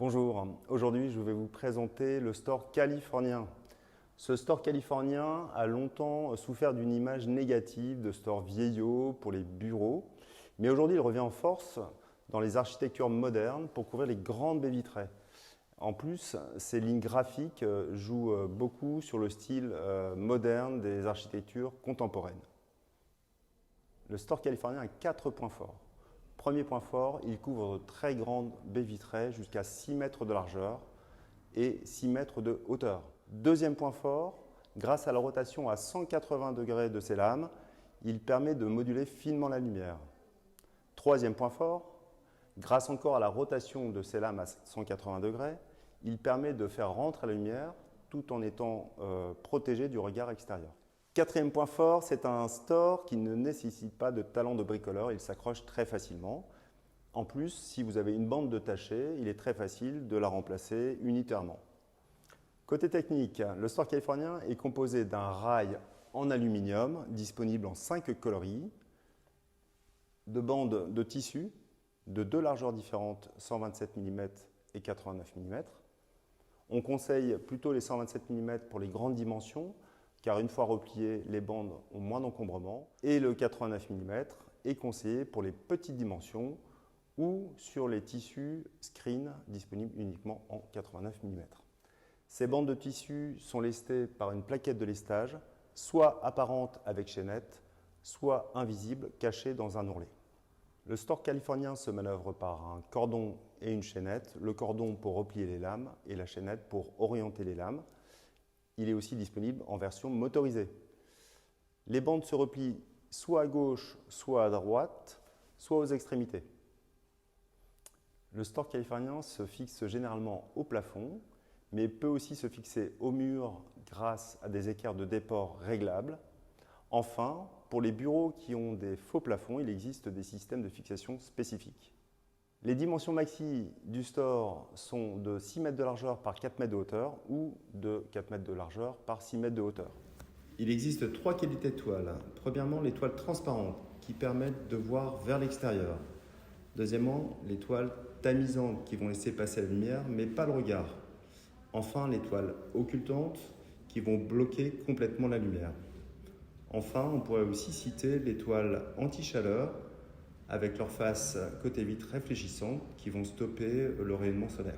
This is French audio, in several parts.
Bonjour, aujourd'hui je vais vous présenter le store californien. Ce store californien a longtemps souffert d'une image négative de store vieillot pour les bureaux, mais aujourd'hui il revient en force dans les architectures modernes pour couvrir les grandes baies vitrées. En plus, ces lignes graphiques jouent beaucoup sur le style moderne des architectures contemporaines. Le store californien a 4 points forts. Premier point fort, il couvre de très grandes baies vitrées jusqu'à 6 mètres de largeur et 6 mètres de hauteur. Deuxième point fort, grâce à la rotation à 180 degrés de ses lames, il permet de moduler finement la lumière. Troisième point fort, grâce encore à la rotation de ses lames à 180 degrés, il permet de faire rentrer la lumière tout en étant protégé du regard extérieur. Quatrième point fort, c'est un store qui ne nécessite pas de talent de bricoleur, il s'accroche très facilement. En plus, si vous avez une bande de tachée, il est très facile de la remplacer unitairement. Côté technique, le store californien est composé d'un rail en aluminium disponible en 5 coloris, de bandes de tissu de 2 largeurs différentes, 127 mm et 89 mm. On conseille plutôt les 127 mm pour les grandes dimensions, car une fois repliées, les bandes ont moins d'encombrement. Et le 89 mm est conseillé pour les petites dimensions ou sur les tissus screen disponibles uniquement en 89 mm. Ces bandes de tissu sont lestées par une plaquette de lestage, soit apparente avec chaînette, soit invisible, cachée dans un ourlet. Le store californien se manœuvre par un cordon et une chaînette, le cordon pour replier les lames et la chaînette pour orienter les lames. Il est aussi disponible en version motorisée. Les bandes se replient soit à gauche, soit à droite, soit aux extrémités. Le store californien se fixe généralement au plafond, mais peut aussi se fixer au mur grâce à des écarts de déport réglables. Enfin, pour les bureaux qui ont des faux plafonds, il existe des systèmes de fixation spécifiques. Les dimensions maxi du store sont de 6 mètres de largeur par 4 mètres de hauteur ou de 4 mètres de largeur par 6 mètres de hauteur. Il existe 3 qualités de toiles. Premièrement, les toiles transparentes qui permettent de voir vers l'extérieur. Deuxièmement, les toiles tamisantes qui vont laisser passer la lumière mais pas le regard. Enfin, les toiles occultantes qui vont bloquer complètement la lumière. Enfin, on pourrait aussi citer les toiles anti-chaleur avec leur face côté vitre réfléchissante qui vont stopper le rayonnement solaire.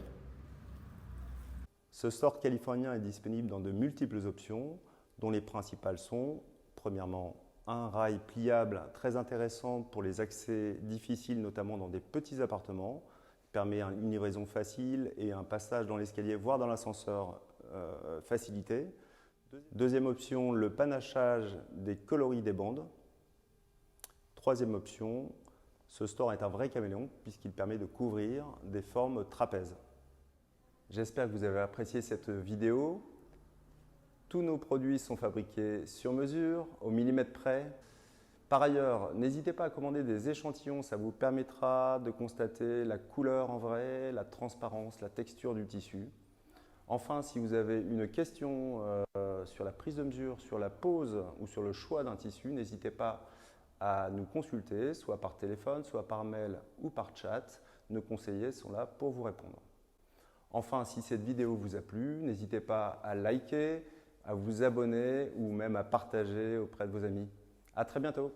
Ce store californien est disponible dans de multiples options, dont les principales sont, premièrement, un rail pliable très intéressant pour les accès difficiles, notamment dans des petits appartements, qui permet une livraison facile et un passage dans l'escalier, voire dans l'ascenseur facilité. Deuxième option, le panachage des coloris des bandes. Troisième option, ce store est un vrai caméléon puisqu'il permet de couvrir des formes trapèzes. J'espère que vous avez apprécié cette vidéo. Tous nos produits sont fabriqués sur mesure, au millimètre près. Par ailleurs, n'hésitez pas à commander des échantillons, ça vous permettra de constater la couleur en vrai, la transparence, la texture du tissu. Enfin, si vous avez une question sur la prise de mesure, sur la pose ou sur le choix d'un tissu, n'hésitez pas à nous consulter, soit par téléphone, soit par mail ou par chat. Nos conseillers sont là pour vous répondre. Enfin, si cette vidéo vous a plu, n'hésitez pas à liker, à vous abonner ou même à partager auprès de vos amis. À très bientôt.